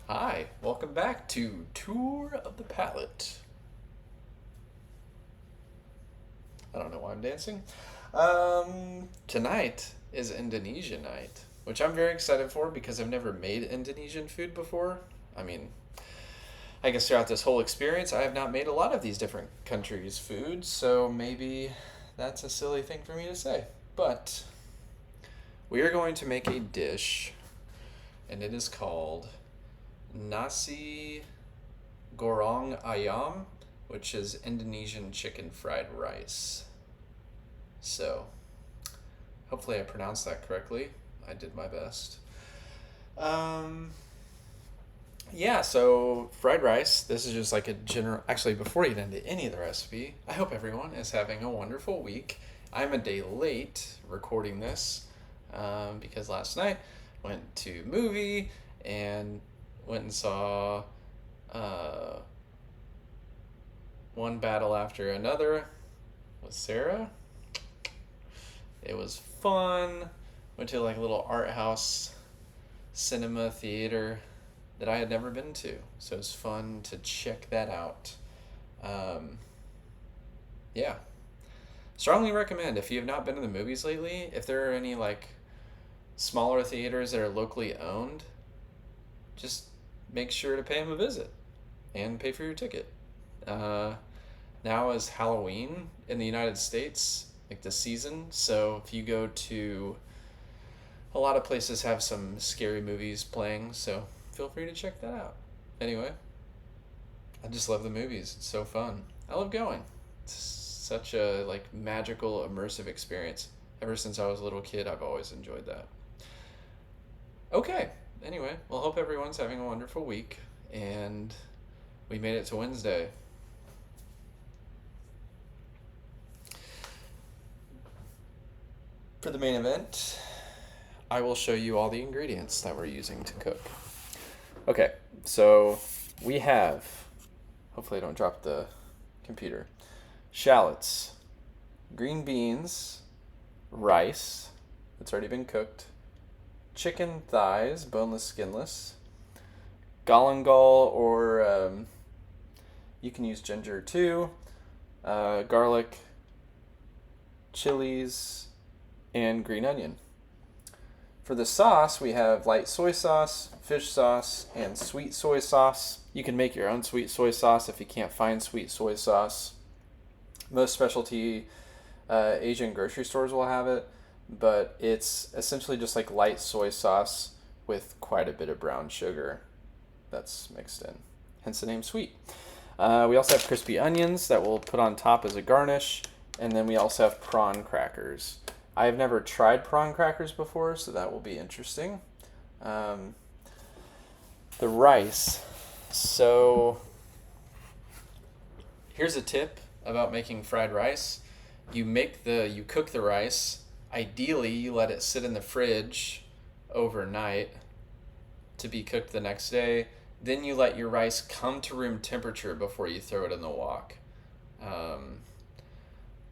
Hi, welcome back to Tour of the Palette. I don't know why I'm dancing. Tonight is Indonesia night, which I'm very excited for because I've never made Indonesian food before. I mean, I guess throughout this whole experience, I have not made a lot of these different countries' food, so maybe that's a silly thing for me to say. But we are going to make a dish, and it is called nasi gorong ayam, which is Indonesian chicken fried rice. So, hopefully I pronounced that correctly. I did my best. Um, yeah, so fried rice. This is just like a general. Actually, before we get into any of the recipe, I hope everyone is having a wonderful week. I'm a day late recording this because last night went to movie and went and saw uh, one battle after another with Sarah. It was fun. Went to like a little art house cinema theater that I had never been to. So it's fun to check that out. Um, yeah. Strongly recommend if you have not been to the movies lately, if there are any like smaller theaters that are locally owned, just make sure to pay them a visit and pay for your ticket. Uh, Now is Halloween in the United States, like the season. So if you go to a lot of places have some scary movies playing, so feel free to check that out. Anyway, I just love the movies. It's so fun. I love going. It's such a like magical immersive experience. Ever since I was a little kid, I've always enjoyed that. Okay. Anyway, well, hope everyone's having a wonderful week and we made it to Wednesday. For the main event, I will show you all the ingredients that we're using to cook. Okay, so we have, hopefully I don't drop the computer, shallots, green beans, rice that's already been cooked, chicken thighs, boneless, skinless, galangal, or you can use ginger too, garlic, chilies, and green onion. For the sauce, we have light soy sauce, fish sauce, and sweet soy sauce. You can make your own sweet soy sauce if you can't find sweet soy sauce. Most specialty Asian grocery stores will have it, but it's essentially just like light soy sauce with quite a bit of brown sugar that's mixed in. Hence the name sweet. We also have crispy onions that we'll put on top as a garnish, and then we also have prawn crackers. I've never tried prawn crackers before, so that will be interesting. Um, the rice. So here's a tip about making fried rice. You cook the rice. Ideally, you let it sit in the fridge overnight to be cooked the next day. Then you let your rice come to room temperature before you throw it in the wok. Um,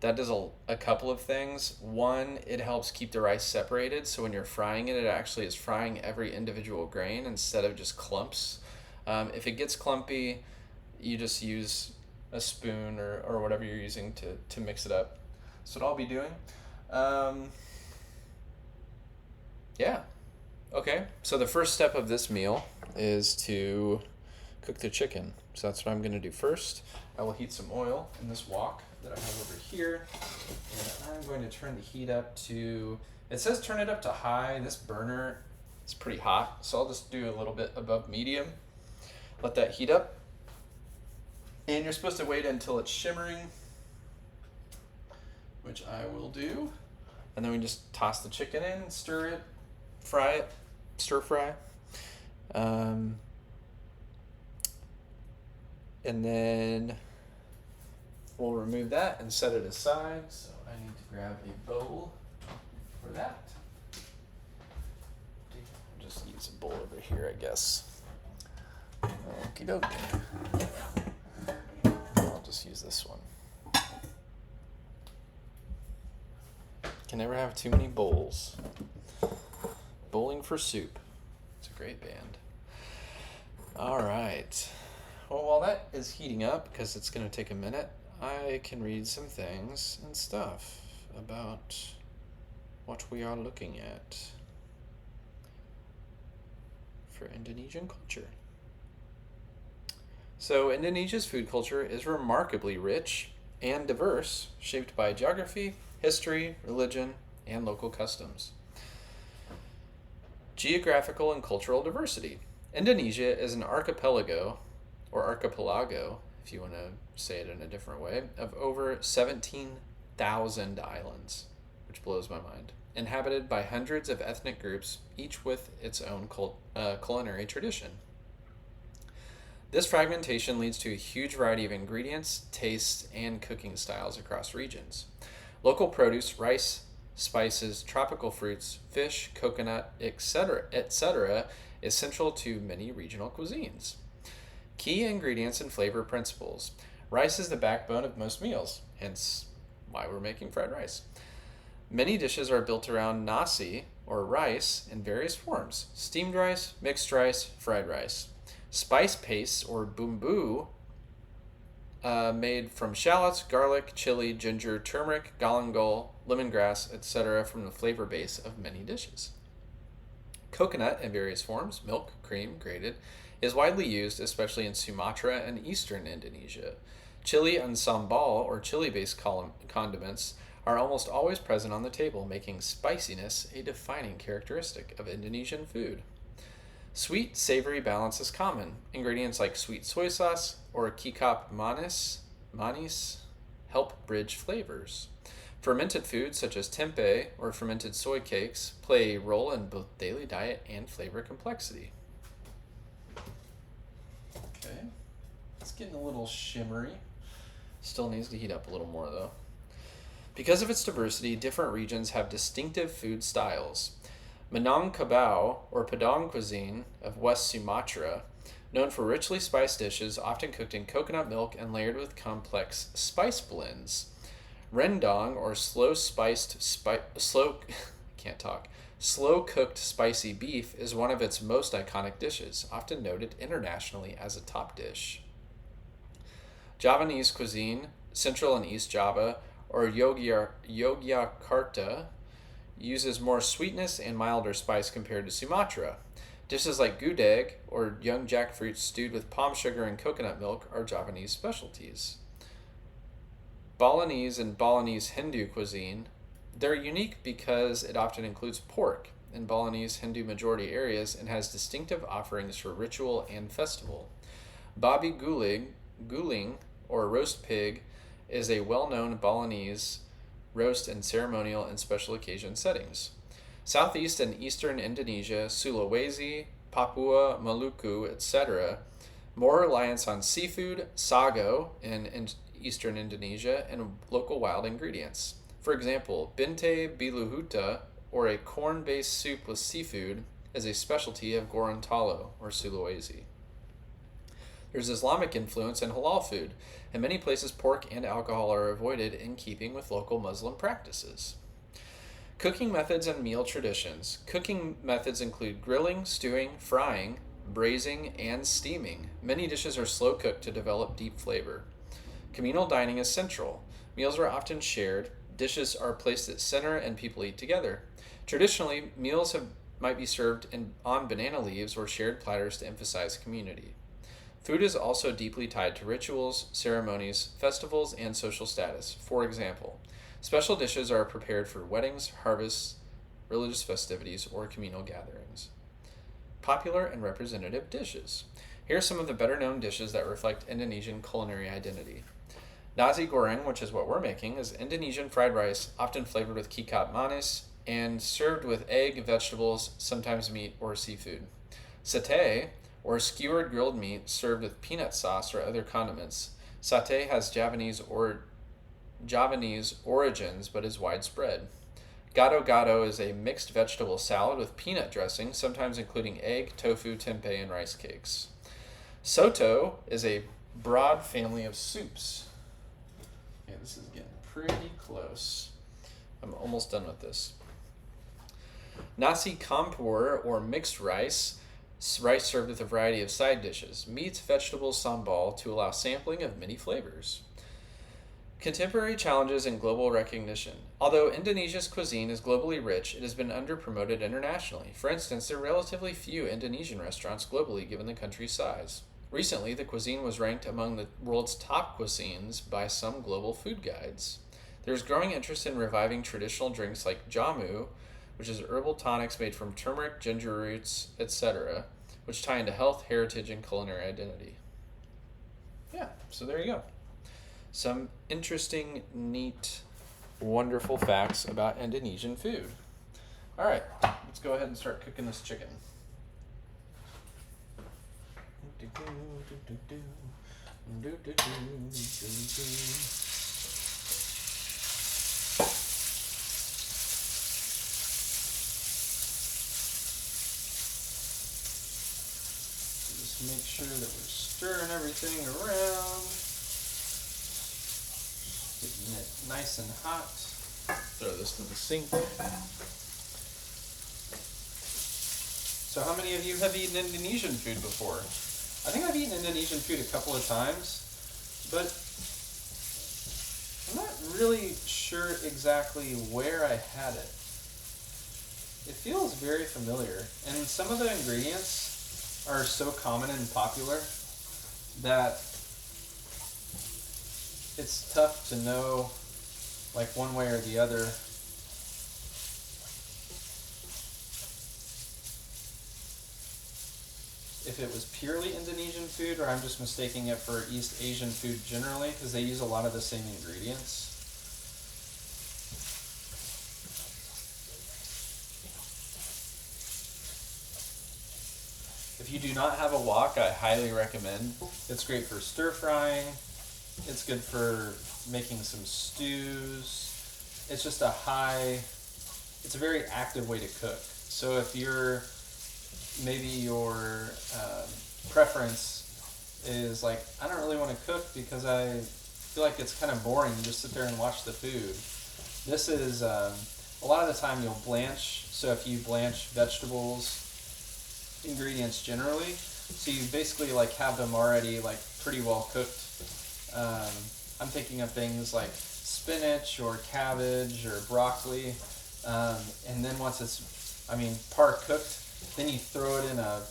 that does a couple of things. One, it helps keep the rice separated, so when you're frying it, it actually is frying every individual grain instead of just clumps. If it gets clumpy, you just use a spoon or whatever you're using to mix it up. That's what I'll be doing. Um, yeah. Okay, so the first step of this meal is to cook the chicken. So that's what I'm going to do first. I will heat some oil in this wok that I have over here. And I'm going to turn the heat up to, it says turn it up to high. This burner is pretty hot, so I'll just do a little bit above medium. Let that heat up. And you're supposed to wait until it's shimmering, which I will do. And then we just toss the chicken in, stir it, fry it, stir fry. Um, and then we'll remove that and set it aside. So I need to grab a bowl for that. I'll just use a bowl over here, I guess. Okie dokie. I'll just use this one. Can never have too many bowls. Bowling for Soup. It's a great band. that is heating up, because it's going to take a minute, I can read some things and stuff about what we are looking at for Indonesian culture. So Indonesia's food culture is remarkably rich and diverse, shaped by geography, history, religion, and local customs. Geographical and cultural diversity. Indonesia is an archipelago, if you want to say it in a different way, of over 17,000 islands, which blows my mind, inhabited by hundreds of ethnic groups, each with its own culinary tradition. This fragmentation leads to a huge variety of ingredients, tastes, and cooking styles across regions. Local produce, rice, spices, tropical fruits, fish, coconut, etc., is central to many regional cuisines. Key ingredients and flavor principles. Rice is the backbone of most meals, hence why we're making fried rice. Many dishes are built around nasi, or rice, in various forms: steamed rice, mixed rice, fried rice. Spice pastes, or bumbu, made from shallots, garlic, chili, ginger, turmeric, galangal, lemongrass, etc., from the flavor base of many dishes. Coconut in various forms, milk, cream, grated, is widely used, especially in Sumatra and eastern Indonesia. Chili and sambal, or chili-based condiments, are almost always present on the table, making spiciness a defining characteristic of Indonesian food. Sweet savory balance is common. Ingredients like sweet soy sauce or kicap manis help bridge flavors. Fermented foods such as tempeh or fermented soy cakes play a role in both daily diet and flavor complexity. Okay, it's getting a little shimmery. Still needs to heat up a little more though. Because of its diversity, different regions have distinctive food styles. Minangkabau, or Padang cuisine of West Sumatra, known for richly spiced dishes often cooked in coconut milk and layered with complex spice blends. Rendang, or slow cooked spicy beef, is one of its most iconic dishes, often noted internationally as a top dish. Javanese cuisine, Central and East Java, or Yogyakarta, uses more sweetness and milder spice compared to Sumatra. Dishes like gudeg, or young jackfruit stewed with palm sugar and coconut milk, are Javanese specialties. Balinese and Balinese Hindu cuisine, they're unique because it often includes pork in Balinese Hindu majority areas and has distinctive offerings for ritual and festival. Babi guling, or roast pig, is a well-known Balinese roast in ceremonial and special occasion settings. Southeast and eastern Indonesia, Sulawesi, Papua, Maluku, etc., more reliance on seafood, sago in eastern Indonesia, and local wild ingredients. For example, binte biluhuta, or a corn-based soup with seafood, is a specialty of Gorontalo, or Sulawesi. There's Islamic influence in halal food. In many places, pork and alcohol are avoided in keeping with local Muslim practices. Cooking methods and meal traditions. Cooking methods include grilling, stewing, frying, braising, and steaming. Many dishes are slow cooked to develop deep flavor. Communal dining is central. Meals are often shared. Dishes are placed at center and people eat together. Traditionally, meals might be served on banana leaves or shared platters to emphasize community. Food is also deeply tied to rituals, ceremonies, festivals, and social status. For example, special dishes are prepared for weddings, harvests, religious festivities, or communal gatherings. Popular and representative dishes. Here are some of the better-known dishes that reflect Indonesian culinary identity. Nasi goreng, which is what we're making, is Indonesian fried rice, often flavored with kicap manis, and served with egg, vegetables, sometimes meat or seafood. Satay, or skewered grilled meat served with peanut sauce or other condiments. Satay has Javanese origins but is widespread. Gado-gado is a mixed vegetable salad with peanut dressing, sometimes including egg, tofu, tempeh, and rice cakes. Soto is a broad family of soups. Okay, this is getting pretty close. I'm almost done with this. Nasi campur, or mixed rice, Rice served with a variety of side dishes, meats, vegetables, sambal to allow sampling of many flavors. Contemporary challenges and global recognition. Although Indonesia's cuisine is globally rich, it has been underpromoted internationally. For instance, there are relatively few Indonesian restaurants globally given the country's size. Recently, the cuisine was ranked among the world's top cuisines by some global food guides. There is growing interest in reviving traditional drinks like jamu, which is herbal tonics made from turmeric, ginger roots, etc., which tie into health, heritage, and culinary identity. Yeah, so there you go. Some interesting, neat, wonderful facts about Indonesian food. All right, let's go ahead and start cooking this chicken. Just make sure that we're stirring everything around. Getting it nice and hot. Throw this in the sink. So how many of you have eaten Indonesian food before? I think I've eaten Indonesian food a couple of times, but I'm not really sure exactly where I had it. It feels very familiar, and some of the ingredients are so common and popular that it's tough to know like one way or the other. If it was purely Indonesian food or I'm just mistaking it for East Asian food generally, because they use a lot of the same ingredients. If you do not have a wok, I highly recommend. It's great for stir frying. It's good for making some stews. It's just it's a very active way to cook. So if maybe your preference is like, I don't really want to cook because I feel like it's kind of boring to just sit there and watch the food. This is, a lot of the time you'll blanch. So if you blanch vegetables, ingredients generally, so you basically like have them already like pretty well cooked. I'm thinking of things like spinach or cabbage or broccoli, and then once it's, par cooked, then you throw it in a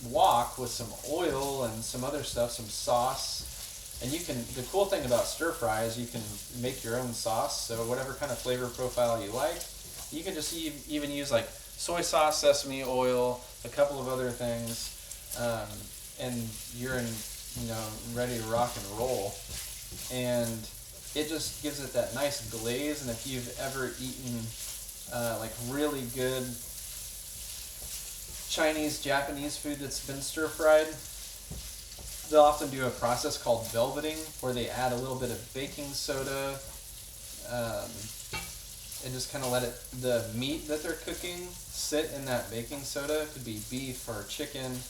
wok with some oil and some other stuff, some sauce, and the cool thing about stir fry is you can make your own sauce, so whatever kind of flavor profile you like, you can just even use like soy sauce, sesame oil, a couple of other things, and you're ready to rock and roll. And it just gives it that nice glaze. And if you've ever eaten like really good Chinese, Japanese food that's been stir fried, they'll often do a process called velveting, where they add a little bit of baking soda and just kind of let the meat that they're cooking sit in that baking soda. It could be beef or chicken,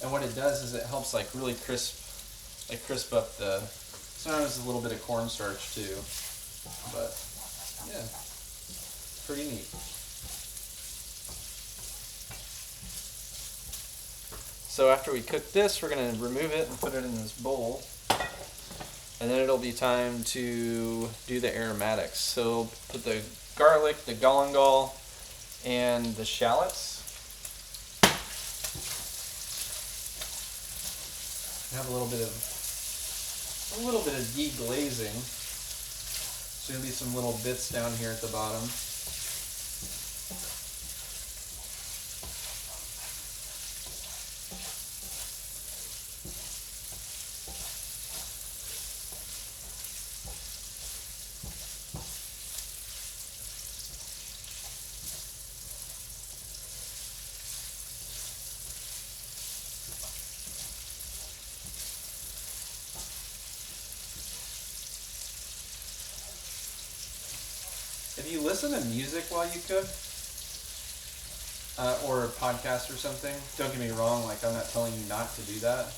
and what it does is it helps like really crisp up sometimes a little bit of cornstarch too, but yeah, pretty neat. So after we cook this, we're going to remove it and put it in this bowl, and then it'll be time to do the aromatics. So put the garlic, the galangal, and the shallots. Have a little bit of deglazing. There's going to be some little bits down here at the bottom. If you listen to music while you cook, or a podcast or something, don't get me wrong, like I'm not telling you not to do that,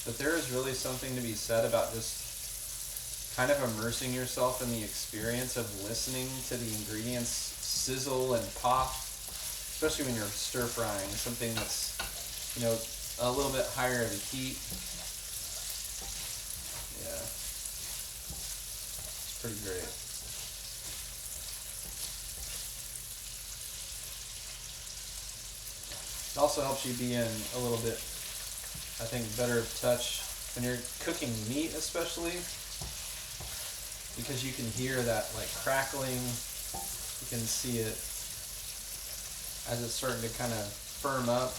but there is really something to be said about just kind of immersing yourself in the experience of listening to the ingredients sizzle and pop, especially when you're stir frying, something that's, a little bit higher of a heat. Yeah, it's pretty great. It also helps you be in a little bit, I think, better touch when you're cooking meat, especially, because you can hear that like crackling. You can see it as it's starting to kind of firm up.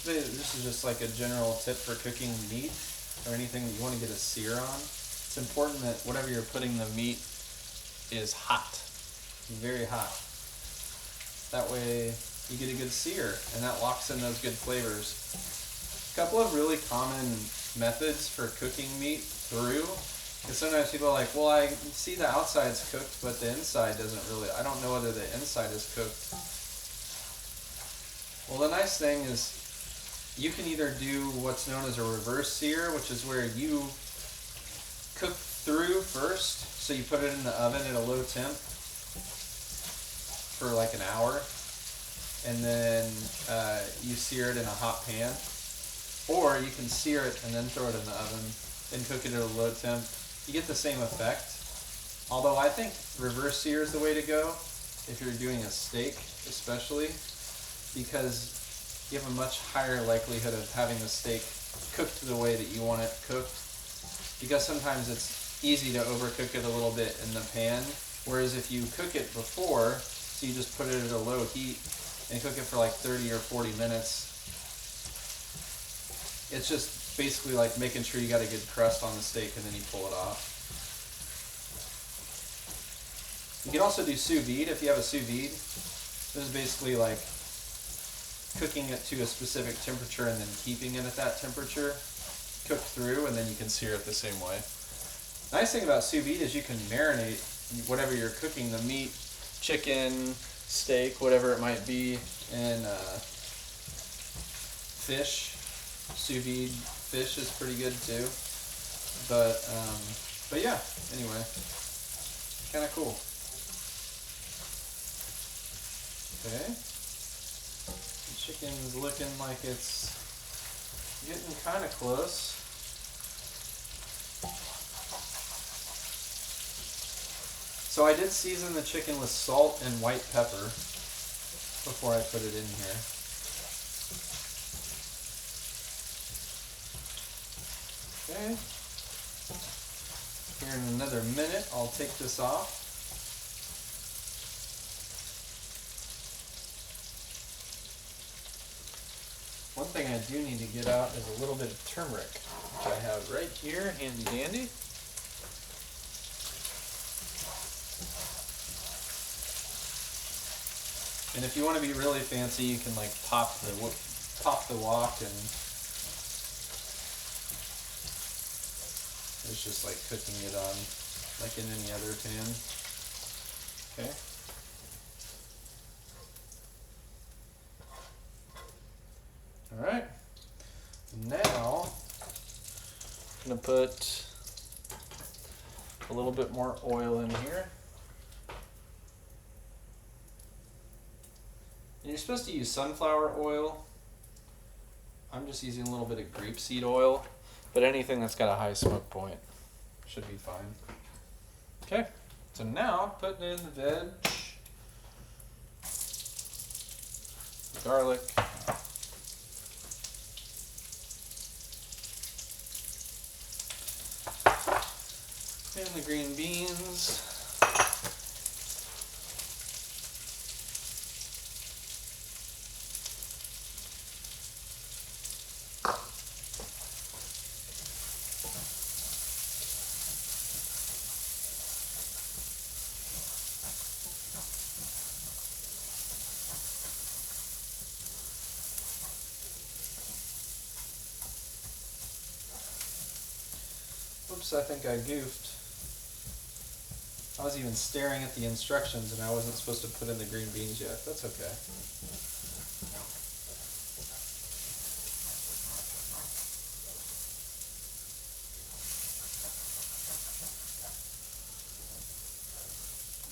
This is just like a general tip for cooking meat or anything that you want to get a sear on. It's important that whatever you're putting the meat is hot, very hot. That way you get a good sear, and that locks in those good flavors. A couple of really common methods for cooking meat through, because sometimes people are like, well, I see the outside's cooked, but the inside doesn't really, I don't know whether the inside is cooked. Well, the nice thing is you can either do what's known as a reverse sear, which is where you cook through first, so you put it in the oven at a low temp for like an hour, and then you sear it in a hot pan, or you can sear it and then throw it in the oven and cook it at a low temp. You get the same effect, although I think reverse sear is the way to go if you're doing a steak, especially, because you have a much higher likelihood of having the steak cooked the way that you want it cooked, because sometimes it's easy to overcook it a little bit in the pan, whereas if you cook it before, so you just put it at a low heat and cook it for like 30 or 40 minutes, it's just basically like making sure you got a good crust on the steak and then you pull it off. You can also do sous vide if you have a sous vide. This is basically like cooking it to a specific temperature and then keeping it at that temperature, cooked through, and then you can sear it the same way. Nice thing about sous vide is you can marinate whatever you're cooking, the meat, chicken, steak, whatever it might be, and fish. Sous vide fish is pretty good too. But yeah, anyway, kind of cool. Okay. Chicken's looking like it's getting kind of close. So I did season the chicken with salt and white pepper before I put it in here. Okay. Here in another minute, I'll take this off. One thing I do need to get out is a little bit of turmeric, which I have right here, handy dandy. And if you want to be really fancy, you can like pop the wok, and it's just like cooking it on like in any other pan. Okay. All right. Now I'm gonna put a little bit more oil in here. And you're supposed to use sunflower oil. I'm just using a little bit of grapeseed oil, but anything that's got a high smoke point should be fine. Okay, so now putting in the veg, garlic, and the green beans. Oops, I think I goofed. I was even staring at the instructions and I wasn't supposed to put in the green beans yet. That's okay.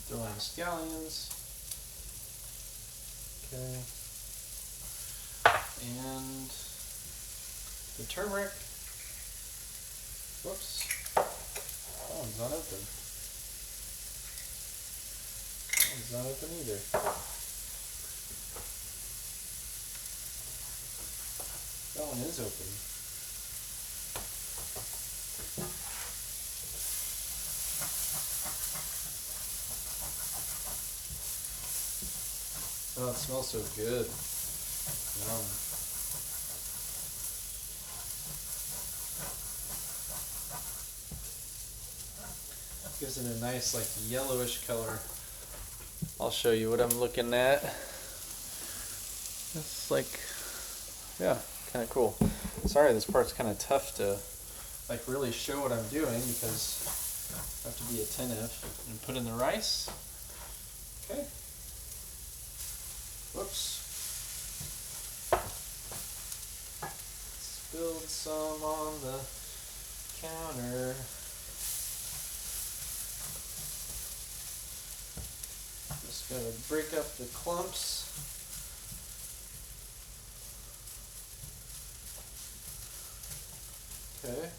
Throw in the scallions. Okay. And the turmeric. Whoops. That one's not open. That one's not open either. That one is open. Oh, it smells so good. Yum. Gives it a nice like yellowish color. I'll show you what I'm looking at. It's like, yeah, kind of cool. Sorry, this part's kind of tough to like really show what I'm doing because I have to be attentive and put in the rice. Okay. Whoops. Spilled some on the counter. Just gotta break up the clumps. Okay.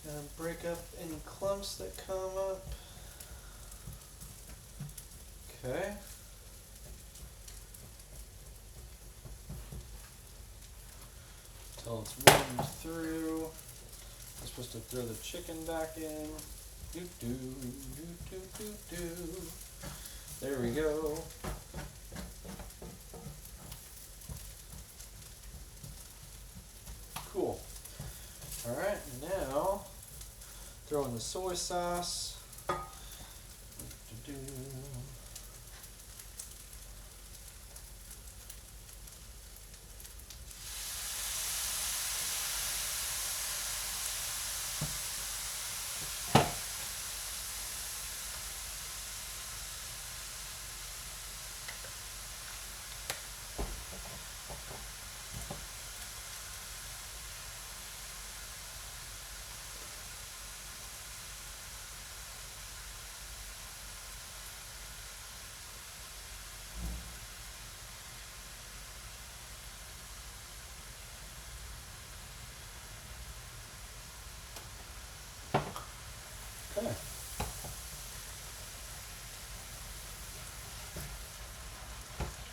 Gonna break up any clumps that come up. Okay. Until it's warmed through. I'm supposed to throw the chicken back in. Doo doo doo doo doo doo. There we go. Cool. All right, now throw in the soy sauce. Doo-doo. Okay.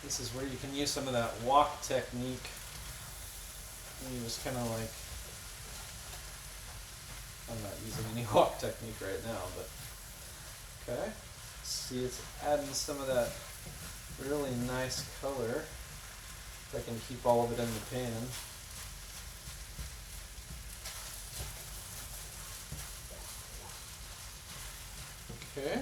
This is where you can use some of that wok technique. You just kind of like, I'm not using any wok technique right now, but okay. See, it's adding some of that really nice color. If I can keep all of it in the pan. Okay.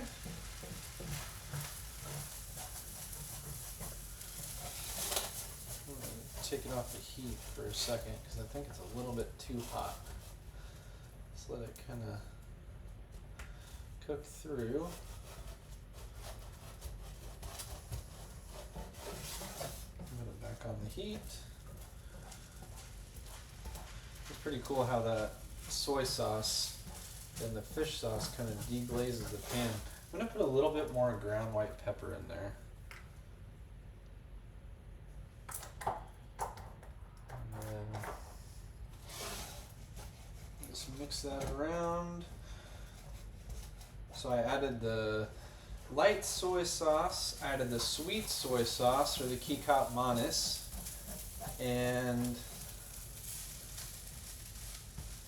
I'm going to take it off the heat for a second because I think it's a little bit too hot. Just let it kind of cook through. Put it back on the heat. It's pretty cool how that soy sauce and the fish sauce kind of deglazes the pan. I'm going to put a little bit more ground white pepper in there. And then just mix that around. So I added the light soy sauce, added the sweet soy sauce, or the Kikap Manis, and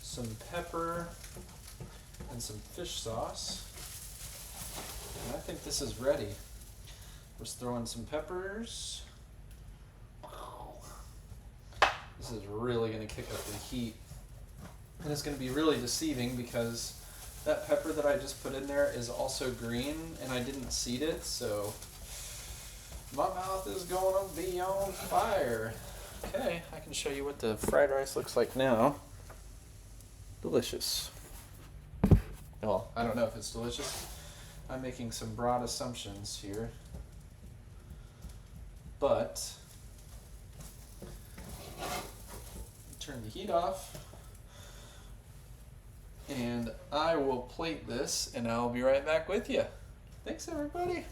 some pepper and some fish sauce. And I think this is ready. Just throw in some peppers. This is really going to kick up the heat. And it's going to be really deceiving because that pepper that I just put in there is also green and I didn't seed it, so my mouth is going to be on fire. Okay, I can show you what the fried rice looks like now. Delicious. Well, I don't know if it's delicious. I'm making some broad assumptions here. But turn the heat off. And I will plate this and I'll be right back with you. Thanks, everybody.